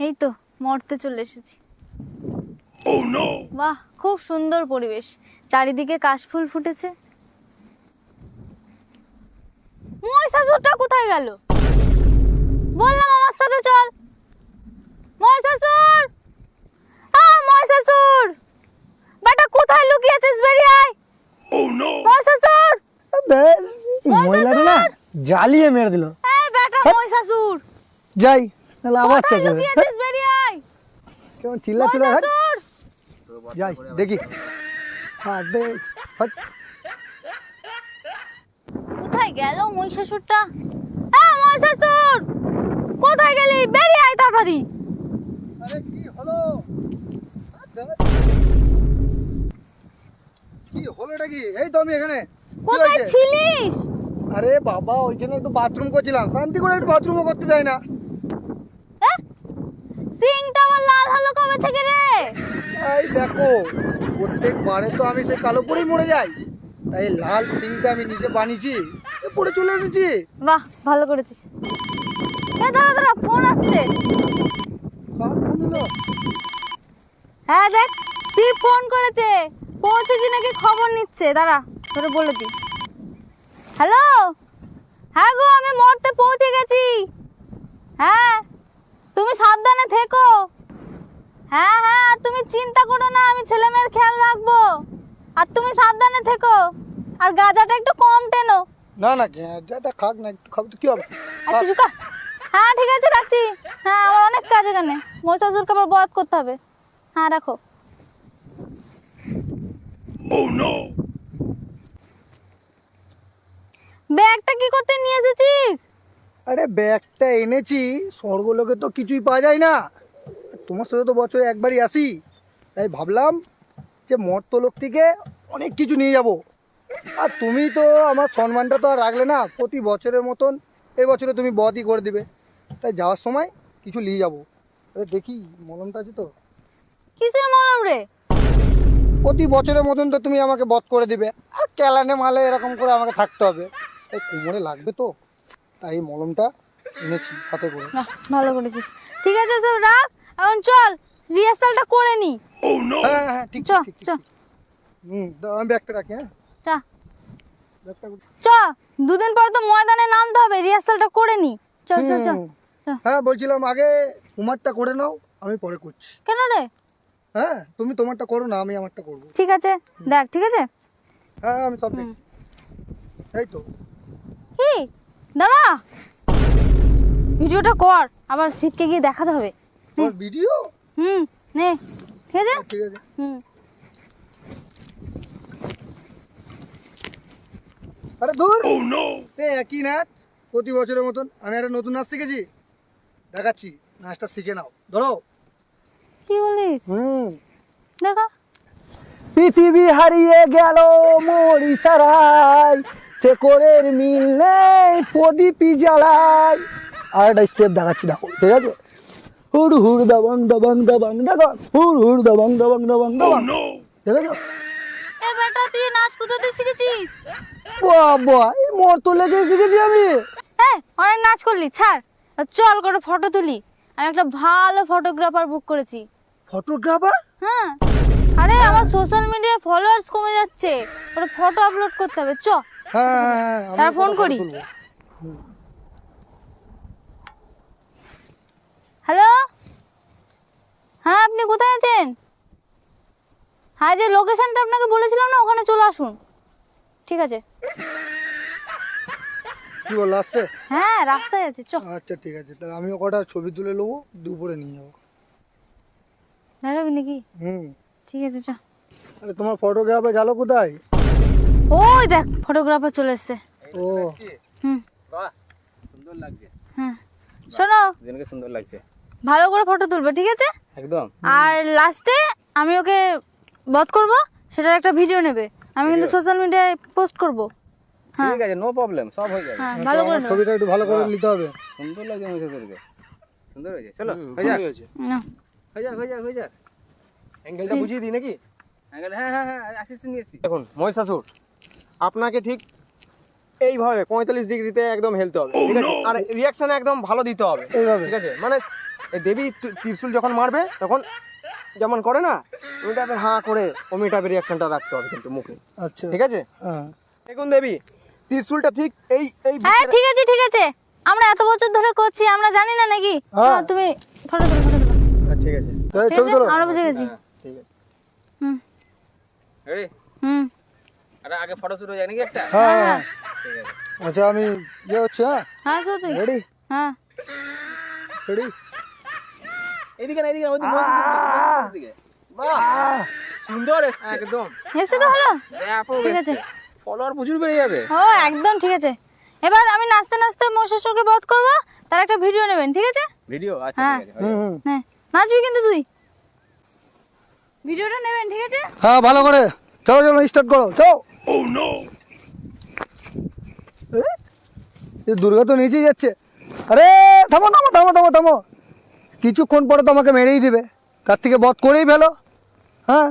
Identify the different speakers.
Speaker 1: এই তো মরতে চলে এসেছি। বাহ, খুব সুন্দর পরিবেশ, চারিদিকে কাশফুল ফুটেছে। মহিষাসুরটা কোথায় গেল? বললাম আমার সাথে চল। মহিষাসুর, মহিষাসুর বেটা কোথায় লুকিয়েছিস? বেরিয়ে আয়। মহিষাসুর,
Speaker 2: মহিলাটা না জ্বালিয়ে মেরে দিল।
Speaker 1: এই বেটা মহিষাসুর,
Speaker 2: যাই তাহলে আবার
Speaker 1: কোথায়
Speaker 2: চেঁচাবে।
Speaker 1: লুকিয়েছিস? বেরিয়ে আয়।
Speaker 2: কেমন চিল্লা চিল্লা
Speaker 1: মহিষাসুর,
Speaker 2: যাই দেখি।
Speaker 1: কোথায় গেল মহিষাসুরটা? মহিষাসুর কোথায় গেলি? বেরিয়ে আয় তাড়াতাড়ি।
Speaker 2: আরে কি হলো? কি হলোটা কি? এই তো আমি এখানে।
Speaker 1: কোথায় ছিলিস?
Speaker 2: আরে বাবা ওইখানে একটু বাথরুম করছিলাম, শান্তি করে একটু বাথরুমও করতে যায় না।
Speaker 1: সিংটা আমার লাল হলো কবে থেকে রে?
Speaker 2: এই দেখো, প্রত্যেকবারে তো আমি সেই কালো পরেই মরে যাই, তাই লাল সিংটা আমি নিজে বানিয়েছি, পরে চলে এসেছি।
Speaker 1: বাহ, ভালো করেছিস। দাঁড়া দাঁড়া, ফোন আসছে।
Speaker 2: কার ফোন এলো?
Speaker 1: হ্যাঁ দেখ, শিব ফোন করেছে, পৌঁছেছি নাকি খবর নিচ্ছে। দাঁড়া তোরে বলে দি। হ্যালো, হ্যাঁ গো, আমি মরতে পৌঁছে গেছি। হ্যাঁ, তুমি সাবধানে থেকো। হ্যাঁ হ্যাঁ, তুমি চিন্তা করো না, আমি ছেলে মেয়ের খেয়াল রাখবো। আর তুমি সাবধানে থেকো, আর গাঁজাটা একটু কম টেনো।
Speaker 2: না না, এটা খাক না, একটু খাবো তো কি হবে।
Speaker 1: আর কিছু খা। হ্যাঁ ঠিক আছে, রাখছি। হ্যাঁ, আমার অনেক কাজ এখানে, মহিষাসুরকে আবার বধ করতে হবে। হ্যাঁ রাখো। ব্যাগটা কি করতে নিয়ে এসেছিস?
Speaker 2: আরে ব্যাগটা এনেছি, স্বর্গলোকে তো কিছুই পাওয়া যায় না, তোমার সাথে তো বছরে একবারই আসি, তাই ভাবলাম যে মর্তলোক থেকে অনেক কিছু নিয়ে যাব। আর তুমি তো আমার সম্মানটা তো আর রাখলে না, প্রতি বছরের মতন এই বছরে তুমি বধই করে দিবে, তাই যাওয়ার সময় কিছু নিয়ে যাবো। আরে দেখি মলমটা আছে তো,
Speaker 1: কিসের মলম রে?
Speaker 2: প্রতি বছরের মতন তো তুমি আমাকে বধ করে দিবে, আর ক্যালানে মালে এরকম করে আমাকে থাকতে হবে, তাই কোমরে লাগবে তো, তাই এই মলমটা এনেছি সাথে করে।
Speaker 1: বাহ, ভালো করেছিস। ঠিক আছে, সব রাখ, এখন চল রিহার্সালটা করে নি।
Speaker 2: হ্যাঁ হ্যাঁ ঠিক
Speaker 1: চ
Speaker 2: ঠিক ঠিক।
Speaker 1: চ
Speaker 2: দাও, আমি ব্যাগটা রাখি। হ্যাঁ
Speaker 1: চা
Speaker 2: ব্যাগটা
Speaker 1: চ, দুদিন পর তো ময়দানে নামতে হবে, রিহার্সালটা করে নি। চল চল চল।
Speaker 2: হ্যাঁ বলছিলাম আগে তোমারটা করে নাও, আমি পরে করছি।
Speaker 1: কেন রে?
Speaker 2: হ্যাঁ তুমি তোমারটা করো না, আমি আমারটা করবো।
Speaker 1: ঠিক আছে, দেখ ঠিক আছে।
Speaker 2: হ্যাঁ আমি সব দেখছি। এই তো
Speaker 1: কি দাঁড়া, ভিডিওটা কর, আবার শিবকে গিয়ে দেখাতে হবে।
Speaker 2: তোমার ভিডিও।
Speaker 1: নে, ঠিক আছে।
Speaker 2: ঠিক আছে। আরে দূর, সে একই নাচ প্রতি বছরের মতন। আমি একটা নতুন নাচ শিখেছি, দেখাচ্ছি, নাচটা শিখে নাও। ধরো।
Speaker 1: কি বলিস? দেখা।
Speaker 2: পৃথিবী হারিয়ে গেল মরি সারাই, শেকরের মিল নেই প্রদীপি জ্বালাই। আর একটা স্টেপ দেখাচ্ছি, দেখো ঠিক আছে। হুড় হুড় দাবাং দাবাং দাবাং দাবাং, হুড় হুড় দাবাং দাবাং দাবাং দাবাং। ঠিক আছে।
Speaker 1: এ বেটা, তুই নাচ কোথাতে শিখেছিস?
Speaker 2: বাবা, এই মোর তো লেগে শিখেছি আমি।
Speaker 1: হ্যাঁ, অনেক নাচ করলি, ছাড়। আর চল করে ফটো তুলি, আমি একটা ভালো ফটোগ্রাফার বুক করেছি।
Speaker 2: ফটোগ্রাফার?
Speaker 1: হ্যাঁ, আরে আমার সোশ্যাল মিডিয়ায় ফলোয়ার্স কমে যাচ্ছে, ওটা ফটো আপলোড করতে হবে। চ,
Speaker 2: হ্যাঁ
Speaker 1: তার ফোন করি। হ্যালো, হ্যাঁ আপনি কোথায় আছেন? হ্যাঁ, যে লোকেশনটা আপনাকে বলেছিলাম না, ওখানে চলে আসুন। ঠিক আছে।
Speaker 2: কি বল, আসছে?
Speaker 1: হ্যাঁ, রাস্তায় আছে, চ।
Speaker 2: আচ্ছা ঠিক আছে, তাহলে আমি কটা ছবি তুলে নেবো, দুপুরে নিয়ে যাবো।
Speaker 1: দেখাবি নাকি?
Speaker 2: হুম।
Speaker 1: ঠিক আছে, চ।
Speaker 2: আরে তোমার ফটোগ্রাফার গেল কোথায়?
Speaker 1: ওই দেখ, ফটোগ্রাফার চলে এসেছে।
Speaker 2: ও
Speaker 3: বাহ, সুন্দর লাগছে।
Speaker 1: হ্যাঁ, শোনো,
Speaker 3: দুজনকে সুন্দর লাগছে
Speaker 1: ভালো করে ফটো তুলবে, ঠিক আছে?
Speaker 3: একদম।
Speaker 1: আর লাস্টে আমি ওকে বধ করব, সেটার একটা ভিডিও নেবে, আমি কিন্তু সোশ্যাল মিডিয়ায় পোস্ট করব।
Speaker 3: ঠিক আছে, নো প্রবলেম, সব হয়ে যাবে।
Speaker 1: হ্যাঁ, ভালো করে নেবে।
Speaker 2: ছবিটা একটু ভালো করে নিতে হবে।
Speaker 3: সুন্দর লাগছে মহিষাসুরকে, সুন্দর হয়েছে। চলো হয়ে যাক,
Speaker 1: নাও।
Speaker 3: হয়ে যাক।
Speaker 4: অ্যাঙ্গেলটা বুঝিয়ে দিই নাকি?
Speaker 3: হ্যাঁ হ্যাঁ হ্যাঁ, অ্যাসিস্ট্যান্ট নিয়ে এসেছি।
Speaker 4: দেখুন মহিষাসুর, আপনাকে ঠিক এইভাবে 45 ডিগ্রিতে একদম হেলতে হবে, ঠিক আছে? আর রিয়াকশন একদম ভালো দিতে হবে,
Speaker 2: এইভাবে?
Speaker 4: ঠিক আছে? মানে এই দেবী ত্রিশূল যখন মারবে তখন যেমন করে না ওই টাইপের হাঁ করে অমনি টাইপের রিয়াকশনটা রাখতে হবে কিন্তু মুখে,
Speaker 2: আচ্ছা
Speaker 4: ঠিক আছে?
Speaker 2: হ্যাঁ
Speaker 4: দেখুন দেবী, ত্রিশূলটা ঠিক এই এই
Speaker 1: হ্যাঁ ঠিক আছে ঠিক আছে, আমরা এত বছর ধরে করছি, আমরা জানি না নাকি?
Speaker 2: হ্যাঁ।
Speaker 1: তুমি ফটো তোলো ফটো তোলো।
Speaker 4: ঠিক আছে,
Speaker 2: এই
Speaker 1: ঠিক
Speaker 2: ছবি
Speaker 1: আছে
Speaker 2: তোলো।
Speaker 1: আমরা বুঝে গেছি।
Speaker 4: ঠিক আছে।
Speaker 1: হুম
Speaker 3: রেডি?
Speaker 1: হুম
Speaker 3: আরে আগে ফটো শুট হয়ে যায় নাকি একটা?
Speaker 2: হ্যাঁ হ্যাঁ
Speaker 3: ঠিক আছে।
Speaker 2: আচ্ছা আমি ইয়ে হচ্ছে, হ্যাঁ
Speaker 1: হ্যাঁ সত্যি
Speaker 2: রেডি
Speaker 1: হ্যাঁ
Speaker 2: রেডি।
Speaker 3: এদিকে না, এদিকে না, ওই দিকে, ওই দিকে। বাহ, সুন্দর এসছে একদম।
Speaker 1: এসে তো হলো।
Speaker 3: ব্যাপক
Speaker 1: ঠিক আছে।
Speaker 3: এসছে। ফলোয়ার প্রচুর বেড়ে যাবে।
Speaker 1: ও একদম ঠিক আছে। এবার আমি নাচতে নাচতে মহিষাসুরকে বধ করবো, তার একটা ভিডিও নেবেন, ঠিক আছে?
Speaker 3: ভিডিও? আচ্ছা
Speaker 1: হ্যাঁ।
Speaker 3: ঠিক আছে, হয়ে যাবে।
Speaker 2: হুম
Speaker 1: হ্যাঁ নাচবি কিন্তু তুই, ভিডিওটা নেবেন, ঠিক আছে?
Speaker 2: হ্যাঁ ভালো করে চলো চলো স্টার্ট করো চলো। এই দুর্গা তো নিচেই যাচ্ছে। আরে থামো থামো থামো থামো থামো, কিছুক্ষণ পরে তো আমাকে মেরেই দিবে, তার থেকে বধ করেই ফেলো। হ্যাঁ